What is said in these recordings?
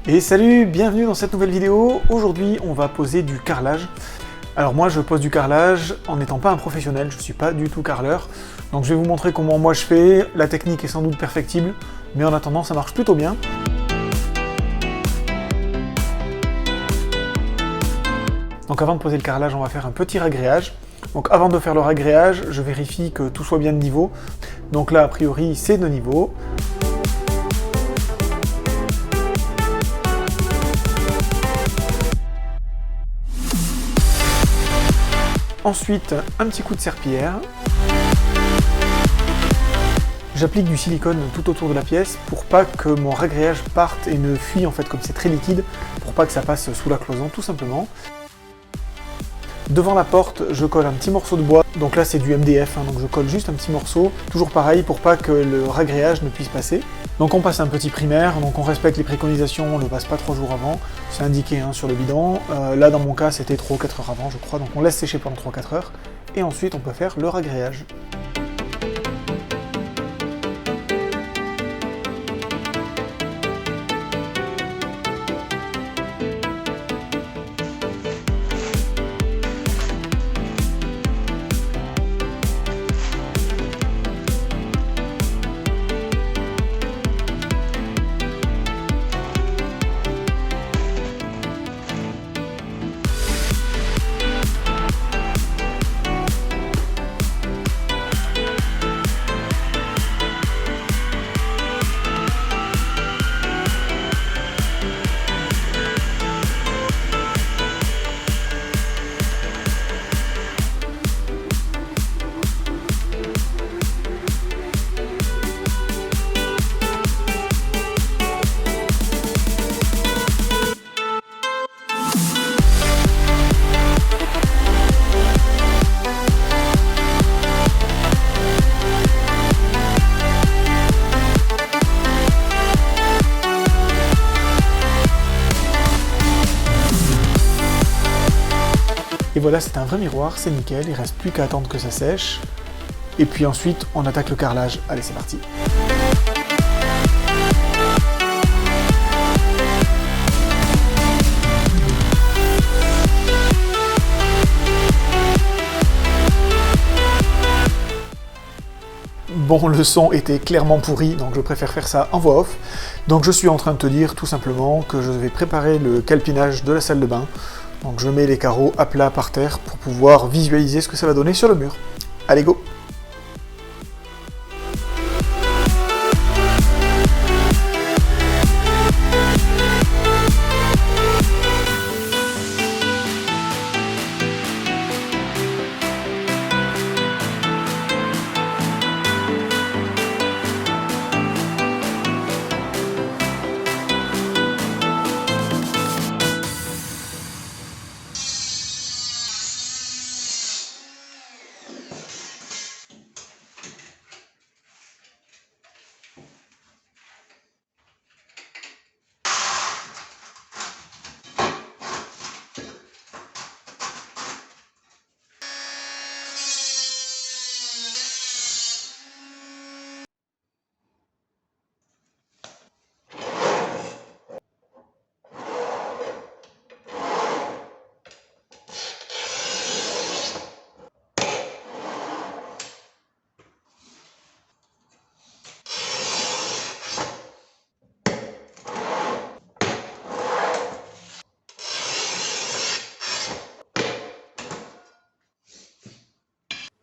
Et salut, bienvenue dans cette nouvelle vidéo. Aujourd'hui, on va poser du carrelage. Alors moi, je pose du carrelage en n'étant pas un professionnel, je suis pas du tout carreleur. Donc je vais vous montrer comment moi je fais. La technique est sans doute perfectible, mais en attendant, ça marche plutôt bien. Donc avant de poser le carrelage, on va faire un petit ragréage. Donc avant de faire le ragréage, je vérifie que tout soit bien de niveau. Donc là, a priori, c'est de niveau. Ensuite, un petit coup de serpillière. J'applique du silicone tout autour de la pièce pour pas que mon ragréage parte et ne fuit en fait comme c'est très liquide, pour pas que ça passe sous la cloison tout simplement. Devant la porte, je colle un petit morceau de bois, donc là c'est du MDF, donc je colle juste un petit morceau, toujours pareil pour pas que le ragréage ne puisse passer. Donc on passe un petit primaire, donc on respecte les préconisations, on ne le passe pas 3 jours avant, c'est indiqué sur le bidon. Là dans mon cas c'était 3 ou 4 heures avant je crois, donc on laisse sécher pendant 3-4 heures, et ensuite on peut faire le ragréage. Et voilà, c'est un vrai miroir, c'est nickel, il reste plus qu'à attendre que ça sèche. Et puis ensuite, on attaque le carrelage. Allez, c'est parti. Bon, le son était clairement pourri, donc je préfère faire ça en voix off. Donc je suis en train de te dire tout simplement que je vais préparer le calpinage de la salle de bain. Donc je mets les carreaux à plat par terre pour pouvoir visualiser ce que ça va donner sur le mur. Allez, go!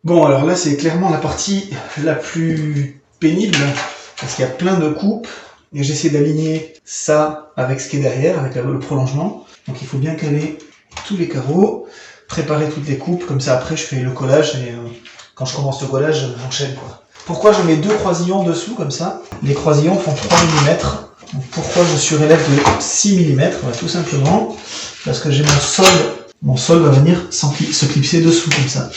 Bon, alors là, c'est clairement la partie la plus pénible, parce qu'il y a plein de coupes, et j'essaie d'aligner ça avec ce qui est derrière, avec le prolongement. Donc il faut bien caler tous les carreaux, préparer toutes les coupes, comme ça après je fais le collage, et quand je commence le collage, j'enchaîne quoi. Pourquoi je mets 2 croisillons dessous, comme ça? Les croisillons font 3 mm. Donc pourquoi je surélève de 6 mm? Tout simplement, parce que j'ai mon sol va venir se clipser dessous, comme ça.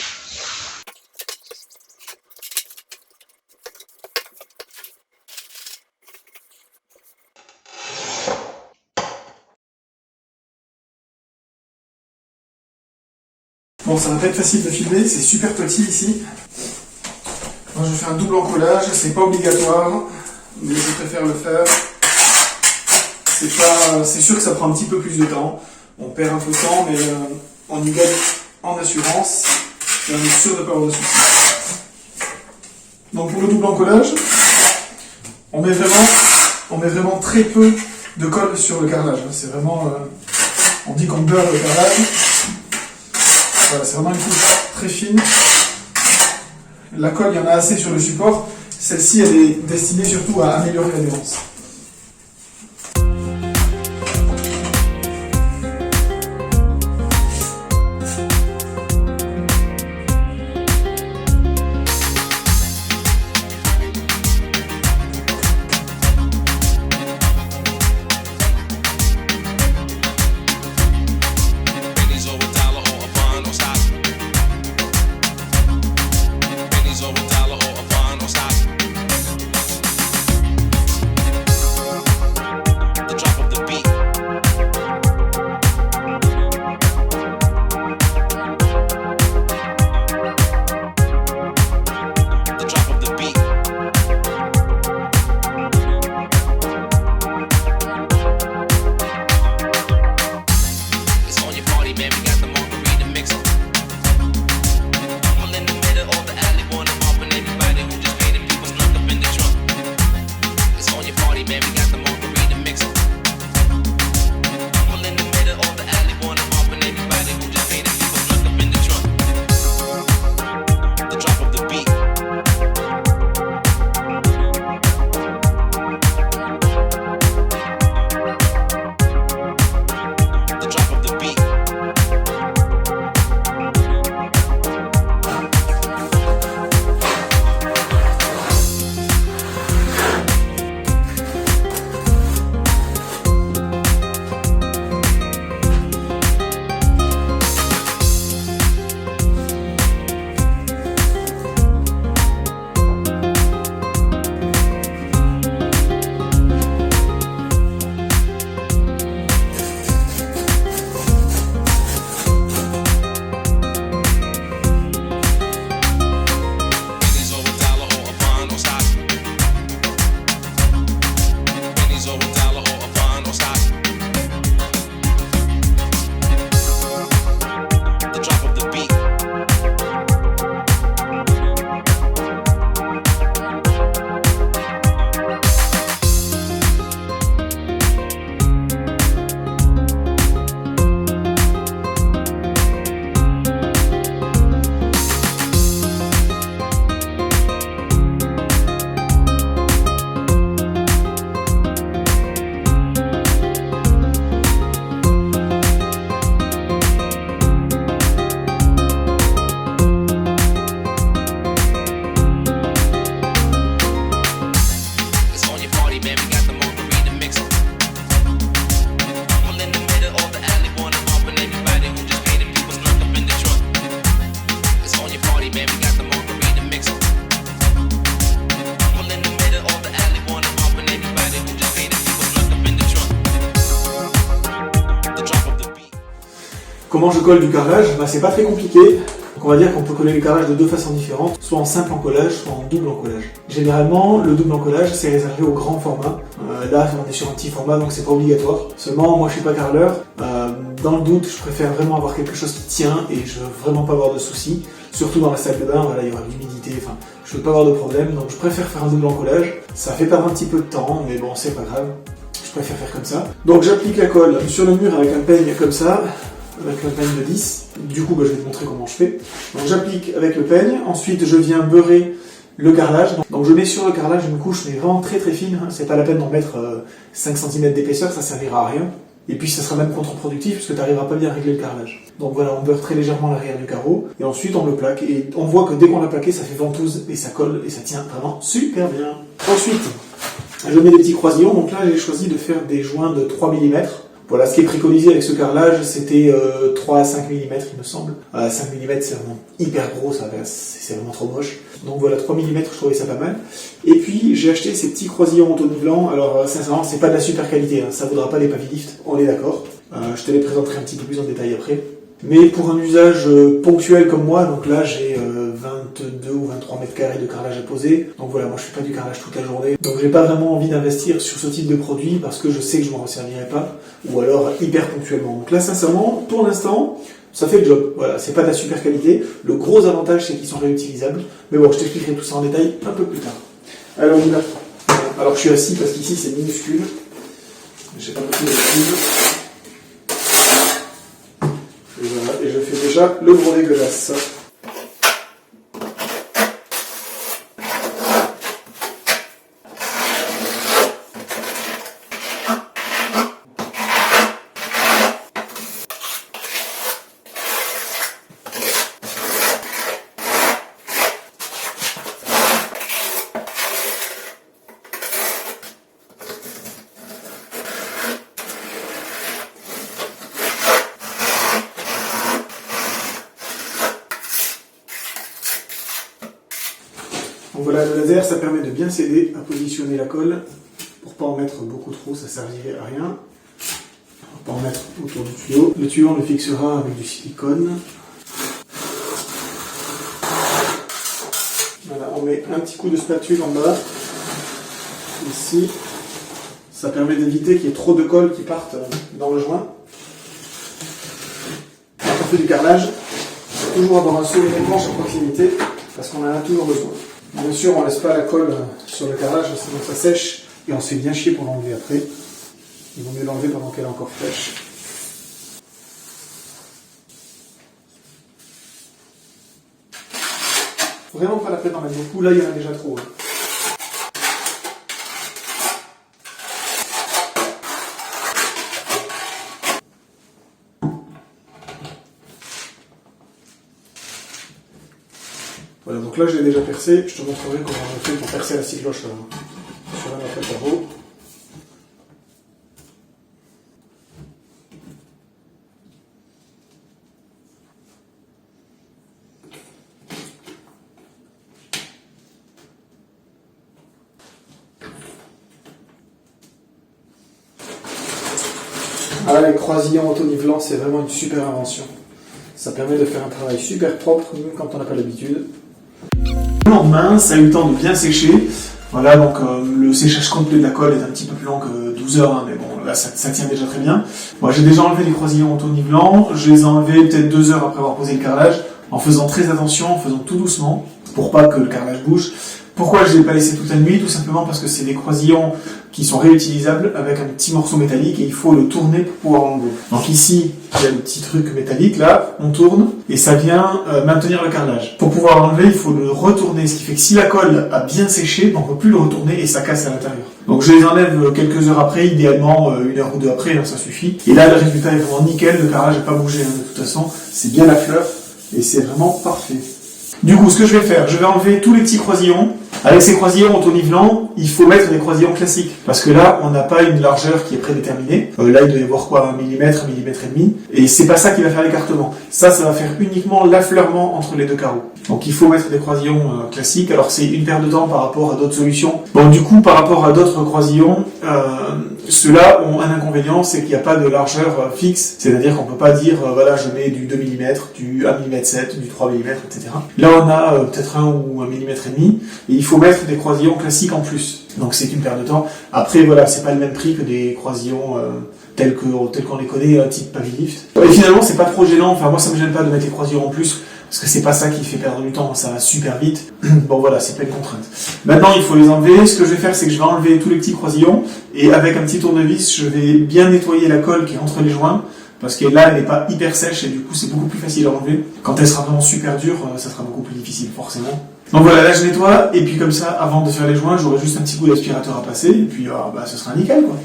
Bon, ça va pas être facile de filmer, c'est super petit ici. Moi, je fais un double encollage, c'est pas obligatoire, mais je préfère le faire. c'est sûr que ça prend un petit peu plus de temps. On perd un peu de temps, mais on y gagne en assurance et on est sûr de ne pas avoir de soucis. Donc pour le double encollage, on met vraiment très peu de colle sur le carrelage. C'est vraiment, on dit qu'on beurre le carrelage. Voilà, c'est vraiment une couche très fine. La colle, il y en a assez sur le support. Celle-ci, elle est destinée surtout à améliorer l'adhérence. Comment je colle du carrelage? C'est pas très compliqué. Donc on va dire qu'on peut coller le carrelage de deux façons différentes, soit en simple encollage, soit en double encollage. Généralement, le double encollage, c'est réservé au grand format. Là, on est sur un petit format, donc c'est pas obligatoire. Seulement, moi je suis pas carreleur. Dans le doute, je préfère vraiment avoir quelque chose qui tient et je veux vraiment pas avoir de soucis. Surtout dans la salle de bain, voilà, il y aura de l'humidité, enfin, je veux pas avoir de problème, donc je préfère faire un double encollage. Ça fait perdre un petit peu de temps, mais bon, c'est pas grave. Je préfère faire comme ça. Donc j'applique la colle sur le mur avec un peigne comme ça, avec un peigne de 10. Du coup, je vais te montrer comment je fais. Donc j'applique avec le peigne, ensuite je viens beurrer le carrelage. Donc je mets sur le carrelage une couche mais vraiment très très fine, hein. C'est pas la peine d'en mettre 5 cm d'épaisseur, ça servira à rien. Et puis ça sera même contre-productif puisque tu n'arriveras pas bien à régler le carrelage. Donc voilà, on beurre très légèrement l'arrière du carreau et ensuite on le plaque. Et on voit que dès qu'on l'a plaqué, ça fait ventouse et ça colle et ça tient vraiment super bien. Ensuite, je mets des petits croisillons. Donc là, j'ai choisi de faire des joints de 3 mm. Voilà, ce qui est préconisé avec ce carrelage, c'était 3 à 5 mm, il me semble. 5 mm, c'est vraiment hyper gros, c'est vraiment trop moche. Donc voilà, 3 mm, je trouvais ça pas mal. Et puis, j'ai acheté ces petits croisillons auto-nivelants. Alors, sincèrement, c'est pas de la super qualité, hein. Ça ne vaudra pas les Pavilift, on est d'accord. Je te les présenterai un petit peu plus en détail après. Mais pour un usage ponctuel comme moi, donc là, j'ai 22 ou 23 mètres carrés de carrelage à poser. Donc voilà, moi je fais pas du carrelage toute la journée. Donc j'ai pas vraiment envie d'investir sur ce type de produit parce que je sais que je m'en resservirai pas. Ou alors hyper ponctuellement. Donc là sincèrement, pour l'instant, ça fait le job. Voilà, c'est pas de la super qualité. Le gros avantage c'est qu'ils sont réutilisables. Mais bon, je t'expliquerai tout ça en détail un peu plus tard. Alors là, alors je suis assis parce qu'ici c'est minuscule. J'ai pas beaucoup d'habitude. Et voilà, et je fais déjà le gros dégueulasse. Donc voilà, le laser, ça permet de bien s'aider à positionner la colle pour pas en mettre beaucoup trop, ça servirait à rien. On va pas en mettre autour du tuyau. Le tuyau, on le fixera avec du silicone. Voilà, on met un petit coup de spatule en bas, ici. Ça permet d'éviter qu'il y ait trop de colle qui parte dans le joint. Quand on fait du carrelage, il faut toujours avoir un soulier étanche à proximité parce qu'on en a toujours besoin. Bien sûr, on ne laisse pas la colle sur le carrelage, sinon ça sèche et on se fait bien chier pour l'enlever après. Il vaut mieux l'enlever pendant qu'elle est encore fraîche. Vraiment pas la peine d'en mettre beaucoup, là il y en a déjà trop. Voilà, donc là je l'ai déjà percé, je te montrerai comment on fait pour percer la scie cloche sur un autre carreau. Ah, les croisillons auto-nivelants, c'est vraiment une super invention. Ça permet de faire un travail super propre, même quand on n'a pas l'habitude. Le lendemain, ça a eu le temps de bien sécher. Voilà, donc le séchage complet de la colle est un petit peu plus long que 12 heures, hein, mais bon, là ça tient déjà très bien. Moi, j'ai déjà enlevé les croisillons auto-nivelants, je les ai enlevés peut-être 2 heures après avoir posé le carrelage, en faisant très attention, en faisant tout doucement, pour pas que le carrelage bouge. Pourquoi je ne les ai pas laissés toute la nuit? Tout simplement parce que c'est des croisillons qui sont réutilisables avec un petit morceau métallique et il faut le tourner pour pouvoir l'enlever. Donc ici, il y a le petit truc métallique là, on tourne et ça vient maintenir le carrelage. Pour pouvoir l'enlever, il faut le retourner, ce qui fait que si la colle a bien séché, on ne peut plus le retourner et ça casse à l'intérieur. Donc je les enlève quelques heures après, idéalement 1 heure ou 2 après, là, ça suffit. Et là, le résultat est vraiment nickel, le carrelage n'a pas bougé de toute façon, c'est bien la fleur et c'est vraiment parfait. Du coup, ce que je vais faire, je vais enlever tous les petits croisillons. Avec ces croisillons auto-nivelants, il faut mettre des croisillons classiques. Parce que là, on n'a pas une largeur qui est prédéterminée. Là, il doit y avoir quoi, 1 mm, 1 mm et demi. Et c'est pas ça qui va faire l'écartement. Ça va faire uniquement l'affleurement entre les deux carreaux. Donc il faut mettre des croisillons classiques. Alors c'est une perte de temps par rapport à d'autres solutions. Bon, du coup, par rapport à d'autres croisillons, ceux-là ont un inconvénient, c'est qu'il n'y a pas de largeur fixe. C'est-à-dire qu'on peut pas dire, voilà, je mets du 2 mm, du 1 mm 7, du 3 mm, etc. Là, on a peut-être 1 ou 1 mm et demi. Et il faut mettre des croisillons classiques en plus. Donc c'est une perte de temps. Après, voilà, c'est pas le même prix que des croisillons tels qu'on les connaît, type Pavilift. Et finalement, c'est pas trop gênant. Enfin, moi, ça me gêne pas de mettre des croisillons en plus. Parce que c'est pas ça qui fait perdre du temps, ça va super vite. Bon voilà, c'est pas une contrainte. Maintenant, il faut les enlever. Ce que je vais faire, c'est que je vais enlever tous les petits croisillons et avec un petit tournevis, je vais bien nettoyer la colle qui est entre les joints parce que là, elle n'est pas hyper sèche et du coup, c'est beaucoup plus facile à enlever. Quand elle sera vraiment super dure, ça sera beaucoup plus difficile, forcément. Donc voilà, là je nettoie et puis comme ça, avant de faire les joints, j'aurai juste un petit coup d'aspirateur à passer et puis ce sera nickel quoi.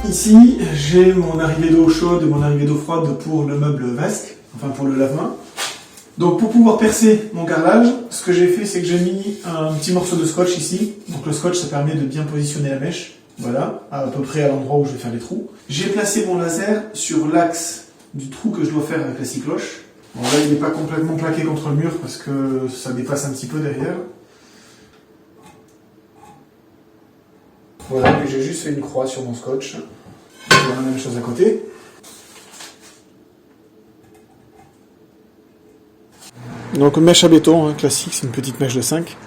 Ici, j'ai mon arrivée d'eau chaude et mon arrivée d'eau froide pour le meuble vasque. Enfin pour le lave-main. Donc pour pouvoir percer mon carrelage, ce que j'ai fait, c'est que j'ai mis un petit morceau de scotch ici. Donc le scotch, ça permet de bien positionner la mèche. Voilà, à peu près à l'endroit où je vais faire les trous. J'ai placé mon laser sur l'axe du trou que je dois faire avec la scie cloche. Bon là, il n'est pas complètement plaqué contre le mur parce que ça dépasse un petit peu derrière. Voilà, puis j'ai juste fait une croix sur mon scotch. Je vais faire la même chose à côté. Donc mèche à béton, hein, classique, c'est une petite mèche de 5.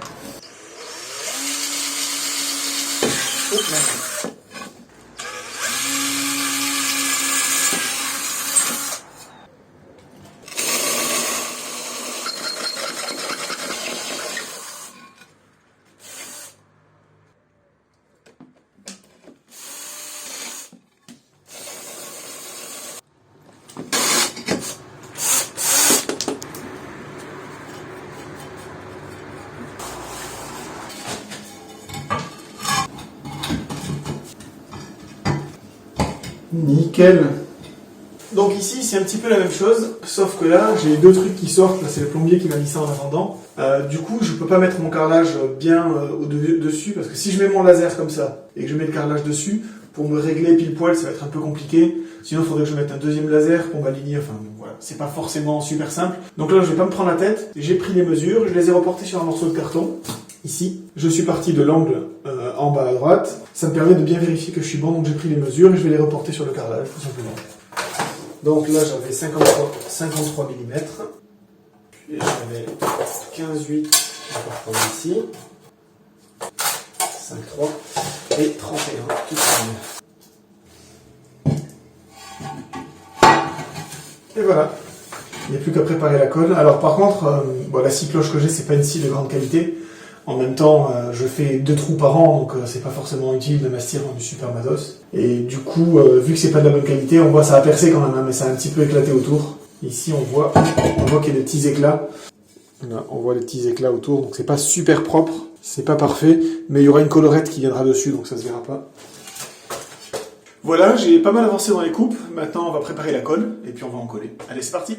Nickel. Donc ici c'est un petit peu la même chose, sauf que là j'ai deux trucs qui sortent, là c'est le plombier qui m'a mis ça en attendant. Du coup je peux pas mettre mon carrelage bien dessus, parce que si je mets mon laser comme ça, et que je mets le carrelage dessus, pour me régler pile poil ça va être un peu compliqué. Sinon il faudrait que je mette un deuxième laser pour m'aligner, enfin bon, voilà, c'est pas forcément super simple. Donc là je vais pas me prendre la tête, j'ai pris les mesures, je les ai reportées sur un morceau de carton. Ici, je suis parti de l'angle en bas à droite. Ça me permet de bien vérifier que je suis bon, donc j'ai pris les mesures et je vais les reporter sur le carrelage, tout simplement. Donc là, j'avais 53 mm. Puis j'avais 15,8 ici. 5,3 et 31, tout et voilà. Il n'y a plus qu'à préparer la colle. Alors par contre, la scie cloche que j'ai, c'est pas une scie de grande qualité. En même temps, je fais 2 trous par an, donc c'est pas forcément utile de m'astir dans du super matos. Et du coup, vu que c'est pas de la bonne qualité, on voit ça a percé quand même, hein, mais ça a un petit peu éclaté autour. Ici, on voit qu'il y a des petits éclats. Là, on voit les petits éclats autour, donc c'est pas super propre, c'est pas parfait, mais il y aura une collerette qui viendra dessus, donc ça se verra pas. Voilà, j'ai pas mal avancé dans les coupes. Maintenant, on va préparer la colle, et puis on va en coller. Allez, c'est parti!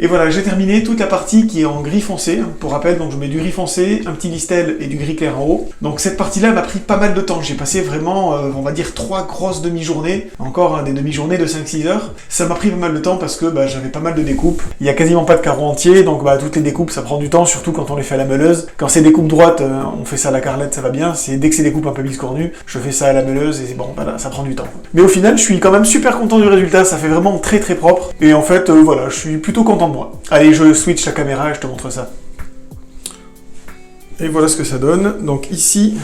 Et voilà, j'ai terminé toute la partie qui est en gris foncé. Pour rappel, donc je mets du gris foncé, un petit listel et du gris clair en haut. Donc cette partie-là m'a pris pas mal de temps. J'ai passé vraiment, on va dire, 3 grosses demi-journées. Encore des demi-journées de 5-6 heures. Ça m'a pris pas mal de temps parce que j'avais pas mal de découpes. Il y a quasiment pas de carreaux entiers, donc toutes les découpes, ça prend du temps, surtout quand on les fait à la meuleuse. Quand c'est des coupes droites, on fait ça à la carrelette, ça va bien. Dès que c'est des coupes un peu biscornues, je fais ça à la meuleuse et bon, ça prend du temps. Mais au final, je suis quand même super content du résultat. Ça fait vraiment très très propre. Et en fait, voilà, je suis plutôt content de moi. Allez, je switch la caméra et je te montre ça. Et voilà ce que ça donne. Donc ici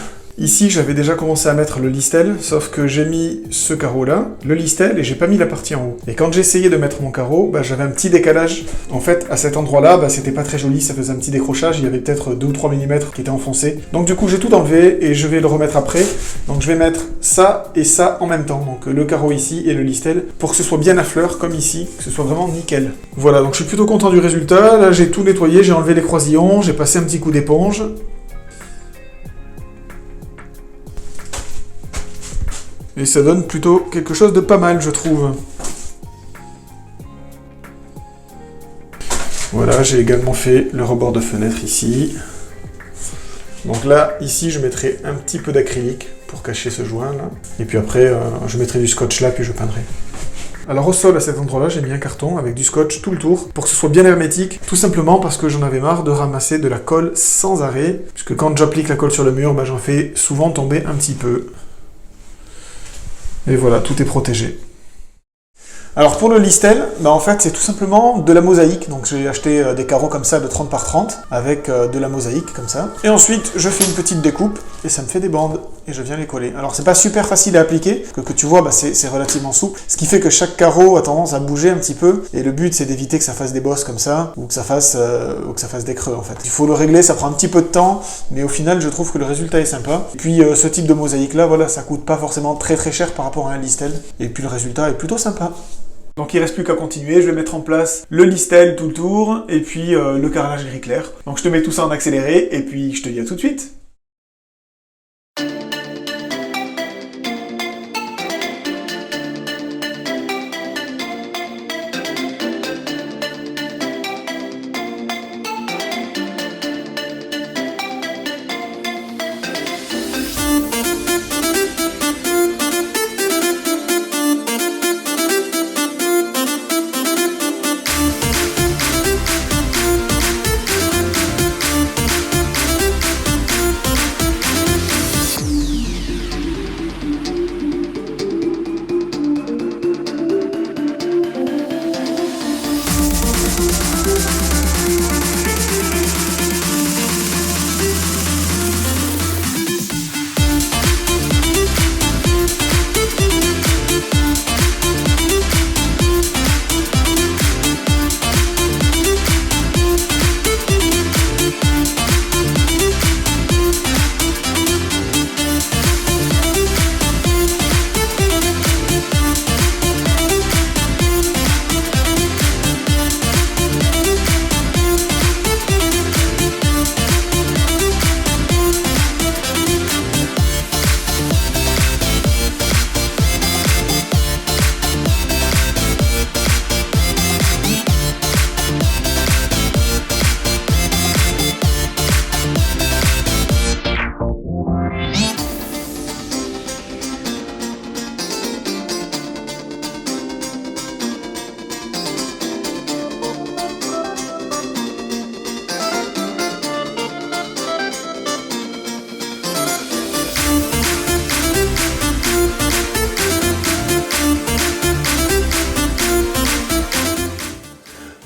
j'avais déjà commencé à mettre le listel, sauf que j'ai mis ce carreau-là, le listel, et j'ai pas mis la partie en haut. Et quand j'ai essayé de mettre mon carreau, j'avais un petit décalage. En fait, à cet endroit-là, c'était pas très joli, ça faisait un petit décrochage, il y avait peut-être 2 ou 3 mm qui étaient enfoncés. Donc du coup, j'ai tout enlevé et je vais le remettre après. Donc je vais mettre ça et ça en même temps. Donc le carreau ici et le listel, pour que ce soit bien à fleur, comme ici, que ce soit vraiment nickel. Voilà, donc je suis plutôt content du résultat. Là, j'ai tout nettoyé, j'ai enlevé les croisillons, j'ai passé un petit coup d'éponge. Et ça donne plutôt quelque chose de pas mal, je trouve. Voilà, j'ai également fait le rebord de fenêtre ici. Donc là, ici, je mettrai un petit peu d'acrylique pour cacher ce joint là. Et puis après, je mettrai du scotch là, puis je peindrai. Alors au sol, à cet endroit-là, j'ai mis un carton avec du scotch tout le tour pour que ce soit bien hermétique, tout simplement parce que j'en avais marre de ramasser de la colle sans arrêt, puisque quand j'applique la colle sur le mur, bah, j'en fais souvent tomber un petit peu. Et voilà, tout est protégé. Alors pour le listel, bah en fait c'est tout simplement de la mosaïque, donc j'ai acheté des carreaux comme ça de 30 par 30 avec de la mosaïque comme ça. Et ensuite je fais une petite découpe et ça me fait des bandes et je viens les coller. Alors c'est pas super facile à appliquer, que tu vois bah, c'est relativement souple, ce qui fait que chaque carreau a tendance à bouger un petit peu et le but c'est d'éviter que ça fasse des bosses comme ça ou que ça fasse des creux en fait. Il faut le régler, ça prend un petit peu de temps, mais au final je trouve que le résultat est sympa. Et puis ce type de mosaïque là, voilà, ça coûte pas forcément très cher par rapport à un listel et puis le résultat est plutôt sympa. Donc il ne reste plus qu'à continuer, je vais mettre en place le listel tout le tour, et puis le carrelage gris clair. Donc je te mets tout ça en accéléré, et puis je te dis à tout de suite.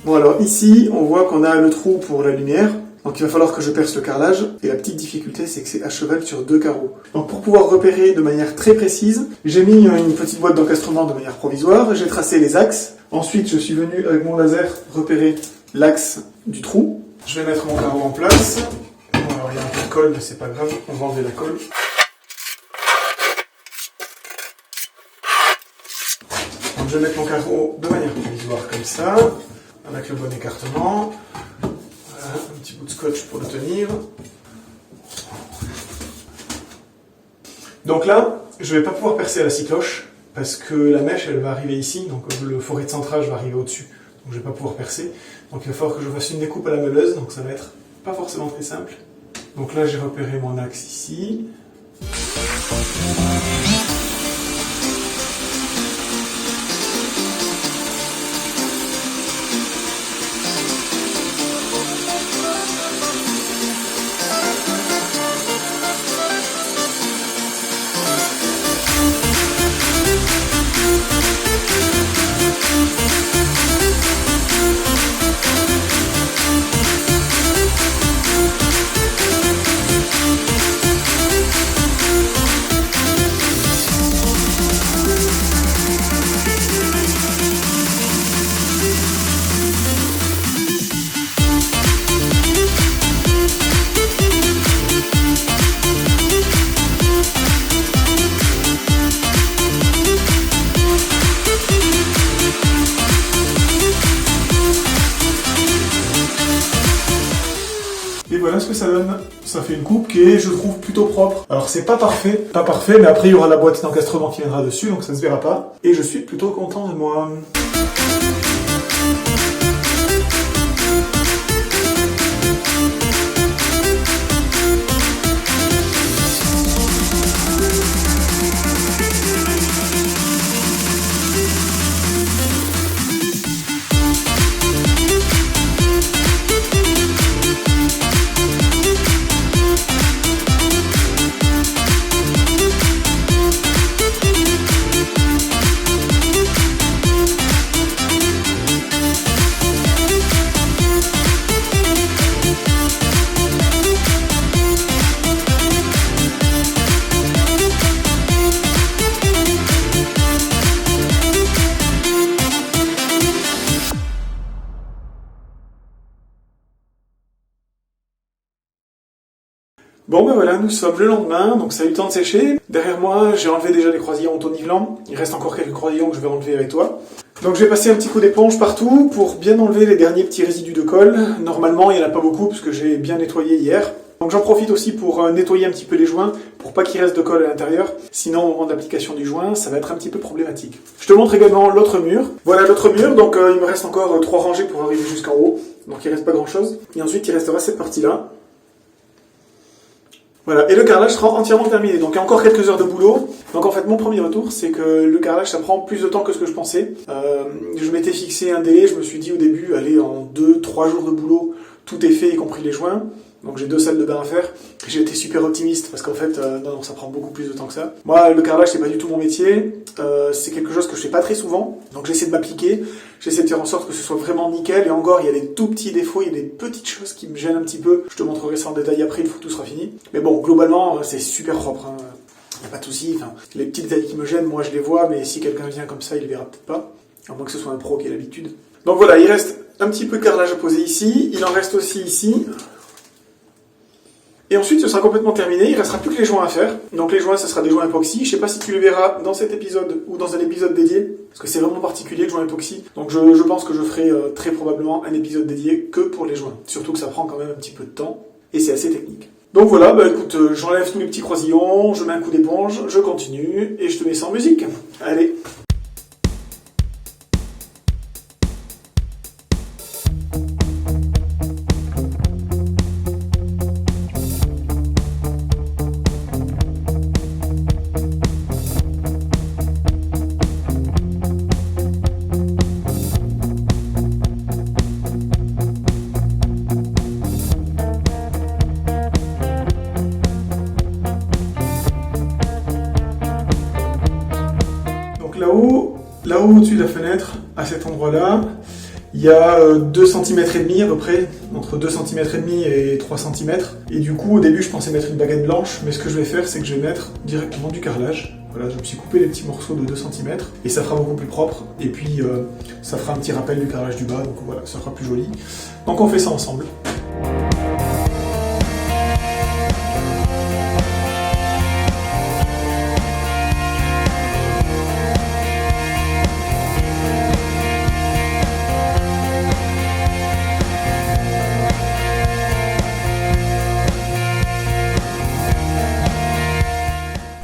Bon alors ici, on voit qu'on a le trou pour la lumière, donc il va falloir que je perce le carrelage, et la petite difficulté c'est que c'est à cheval sur 2 carreaux. Donc pour pouvoir repérer de manière très précise, j'ai mis une petite boîte d'encastrement de manière provisoire, j'ai tracé les axes, ensuite je suis venu avec mon laser repérer l'axe du trou. Je vais mettre mon carreau en place. Bon alors il y a un peu de colle, mais c'est pas grave, on va enlever la colle. Donc je vais mettre mon carreau de manière provisoire comme ça, avec le bon écartement. Voilà, un petit bout de scotch pour le tenir. Donc là, je ne vais pas pouvoir percer à la scie cloche, parce que la mèche, elle va arriver ici, donc le forêt de centrage va arriver au-dessus. Donc je ne vais pas pouvoir percer. Donc il va falloir que je fasse une découpe à la meuleuse, donc ça va être pas forcément très simple. Donc là, j'ai repéré mon axe ici. Et voilà ce que ça donne. Ça fait une coupe qui est, je trouve, plutôt propre. Alors c'est pas parfait, mais après il y aura la boîte d'encastrement qui viendra dessus, donc ça se verra pas. Et je suis plutôt content de moi. Bon ben voilà, nous sommes le lendemain, donc ça a eu le temps de sécher. Derrière moi, j'ai enlevé déjà les croisillons auto-nivelants. Il reste encore quelques croisillons que je vais enlever avec toi. Donc je vais passer un petit coup d'éponge partout pour bien enlever les derniers petits résidus de colle. Normalement, il n'y en a pas beaucoup parce que j'ai bien nettoyé hier. Donc j'en profite aussi pour nettoyer un petit peu les joints pour pas qu'il reste de colle à l'intérieur. Sinon, au moment de l'application du joint, ça va être un petit peu problématique. Je te montre également l'autre mur. Voilà l'autre mur, donc il me reste encore 3 rangées pour arriver jusqu'en haut. Donc il reste pas grand chose. Et ensuite, il restera cette partie-là. Voilà, et le carrelage sera entièrement terminé. Donc il y a encore quelques heures de boulot. Donc en fait, mon premier retour, c'est que le carrelage, ça prend plus de temps que ce que je pensais. Je m'étais fixé un délai, je me suis dit au début, allez, en 2-3 jours de boulot, tout est fait, y compris les joints. Donc j'ai 2 salles de bain à faire. J'ai été super optimiste parce qu'en fait, non, ça prend beaucoup plus de temps que ça. Moi, le carrelage, c'est pas du tout mon métier. C'est quelque chose que je fais pas très souvent. Donc j'essaie de m'appliquer. J'essaie de faire en sorte que ce soit vraiment nickel. Et encore, il y a des tout petits défauts, il y a des petites choses qui me gênent un petit peu. Je te montrerai ça en détail après, une fois que tout sera fini. Mais bon, globalement, c'est super propre. Hein. Il n'y a pas de souci. Enfin, les petits détails qui me gênent, moi je les vois, mais si quelqu'un vient comme ça, il les verra peut-être pas. À moins que ce soit un pro qui ait l'habitude. Donc voilà, il reste un petit peu de carrelage à poser ici. Il en reste aussi ici. Et ensuite, ce sera complètement terminé, il ne restera plus que les joints à faire. Donc les joints, ce sera des joints époxy. Je ne sais pas si tu les verras dans cet épisode ou dans un épisode dédié, parce que c'est vraiment particulier le joint époxy. Donc je pense que je ferai très probablement un épisode dédié que pour les joints. Surtout que ça prend quand même un petit peu de temps, et c'est assez technique. Donc voilà, bah écoute, j'enlève tous les petits croisillons, je mets un coup d'éponge, je continue, et je te mets ça en musique. Allez. Là-haut, au-dessus de la fenêtre, à cet endroit-là, il y a 2 cm et demi à peu près, entre 2 cm et demi et 3 cm. Et du coup, au début, je pensais mettre une baguette blanche, mais ce que je vais faire, c'est que je vais mettre directement du carrelage. Voilà, je me suis coupé les petits morceaux de 2 cm, et ça fera beaucoup plus propre. Et puis, ça fera un petit rappel du carrelage du bas, donc voilà, ça sera plus joli. Donc on fait ça ensemble.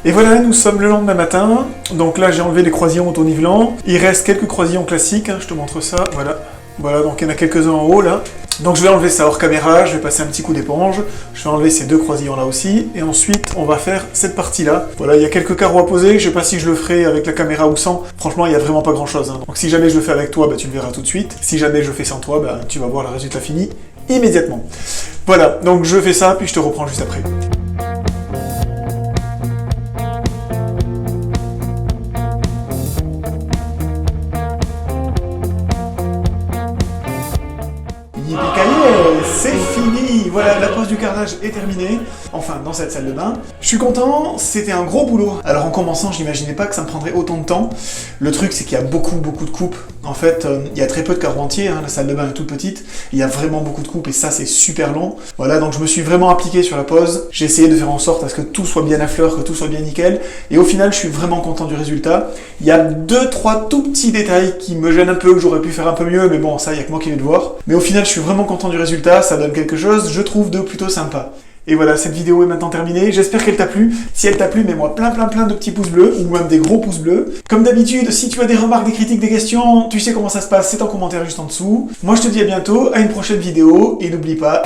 Et voilà, nous sommes le lendemain matin, donc là j'ai enlevé les croisillons auto-nivelants, il reste quelques croisillons classiques, hein, je te montre ça, voilà. Voilà, donc il y en a quelques-uns en haut là. Donc je vais enlever ça hors caméra, je vais passer un petit coup d'éponge, je vais enlever ces 2 croisillons là aussi, et ensuite on va faire cette partie-là. Voilà, il y a quelques carreaux à poser, je sais pas si je le ferai avec la caméra ou sans, franchement il y a vraiment pas grand-chose. Hein. Donc si jamais je le fais avec toi, bah, tu le verras tout de suite, si jamais je le fais sans toi, bah, tu vas voir le résultat fini immédiatement. Voilà, donc je fais ça, puis je te reprends juste après. C'est fini! Voilà, la pose du carrelage est terminée, enfin dans cette salle de bain. Je suis content, c'était un gros boulot. Alors en commençant, je n'imaginais pas que ça me prendrait autant de temps. Le truc, c'est qu'il y a beaucoup de coupes. En fait, il y a très peu de carreaux entiers, hein, la salle de bain est toute petite. Il y a vraiment beaucoup de coupes et ça, c'est super long. Voilà, donc je me suis vraiment appliqué sur la pose. J'ai essayé de faire en sorte à ce que tout soit bien à fleur, que tout soit bien nickel. Et au final, je suis vraiment content du résultat. Il y a 2-3 tout petits détails qui me gênent un peu, que j'aurais pu faire un peu mieux, mais bon, ça, il n'y a que moi qui vais le voir. Mais au final, je suis vraiment content du résultat. Ça donne quelque chose, je trouve, de plutôt sympa. Et voilà, cette vidéo est maintenant terminée, j'espère qu'elle t'a plu. Si elle t'a plu, mets-moi plein de petits pouces bleus, ou même des gros pouces bleus. Comme d'habitude, si tu as des remarques, des critiques, des questions, tu sais comment ça se passe, c'est en commentaire juste en dessous. Moi je te dis à bientôt, à une prochaine vidéo, et n'oublie pas...